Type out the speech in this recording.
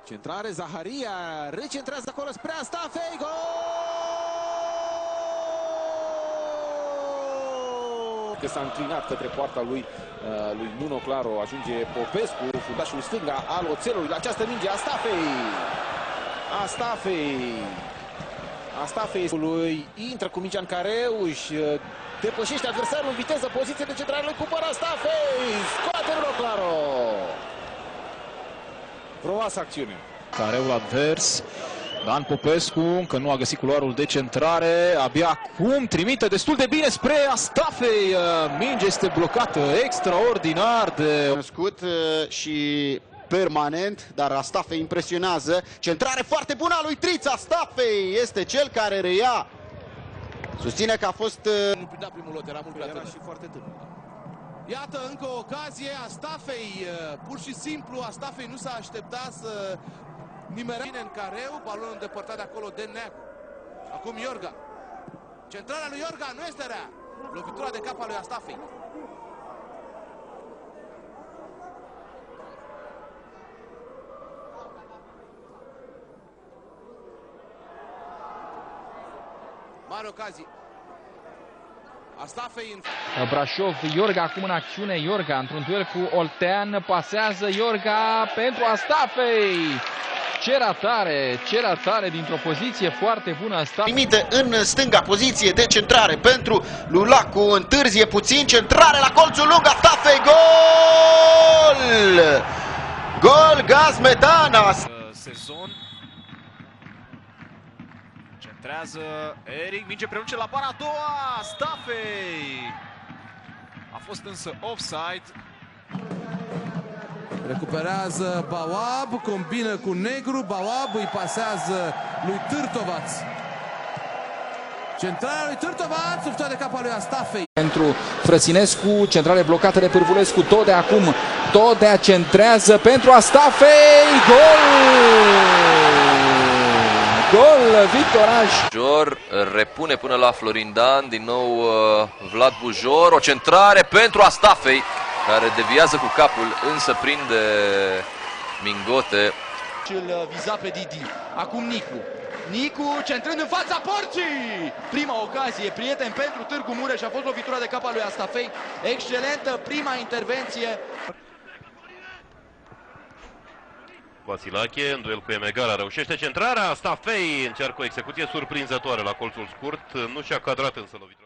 Centrare, Zaharia, recentrează acolo spre Astafei, gol! Că s-a înclinat către poarta lui Nuno Claro, ajunge Popescu, fundașul stânga al Oțelului, la această minge, Astafei lui intră cu mingea în careu, își depășește adversarul în viteză, poziție de centrare, lui Cupăr, Astafei, scoate Nuno Claro. Frumoasă acțiune. Careul advers, Dan Popescu încă nu a găsit culoarul de centrare, abia acum trimite destul de bine spre Astafei, minge este blocată extraordinar de... Născut și permanent, dar Astafei impresionează. Centrare foarte bună a lui Triț. Astafei este cel care reia. Susține că a fost... Nu prindea primul lot, era mult prea tânăr. Și foarte tânăr. Iată încă o ocazie, Astafei, pur și simplu, Astafei nu s-a așteptat să nimerea în careu, balonul îndepărtat de acolo de Neagu. Acum Iorga. Centrarea lui Iorga nu este rea. Lovitura de cap a lui Astafei. Mare ocazie. Astafei în... Brașov, Iorga acum în acțiune, Iorga într-un duel cu Oltean, pasează Iorga pentru Astafei. Ce ratare dintr-o poziție foarte bună Astafei. Primite în stânga, poziție de centrare pentru Lulacu, întârzie puțin, centrare la colțul lung, Astafei, gol! Gol, Gaz Metana! Sezon. Centrează Eric, minge prelunge la bara a doua, Astafei. A fost însă offside. Recuperează Bawab, combină cu Negru, Bawab îi pasează lui Târtovaț. Centrarea lui Târtovaț, lupta de cap a lui Astafei. Pentru Frăținescu, centrale blocată de Pârvulescu, Todea acum, Todea centrează pentru Astafei, gol, Victoraj. Bujor repune până la Florin Dan, din nou Vlad Bujor, o centrare pentru Astafei, care deviază cu capul, însă prinde Mingote. Îl viza pe Didi. Acum Nicu centrând în fața porții. Prima ocazie, prieten pentru Târgu Mureș, a fost lovitura de cap a lui Astafei. Excelentă prima intervenție. Vasilache, în duel cu Emegara, reușește centrarea. Astafei încearcă o execuție surprinzătoare la colțul scurt. Nu și-a cadrat însă lovitura.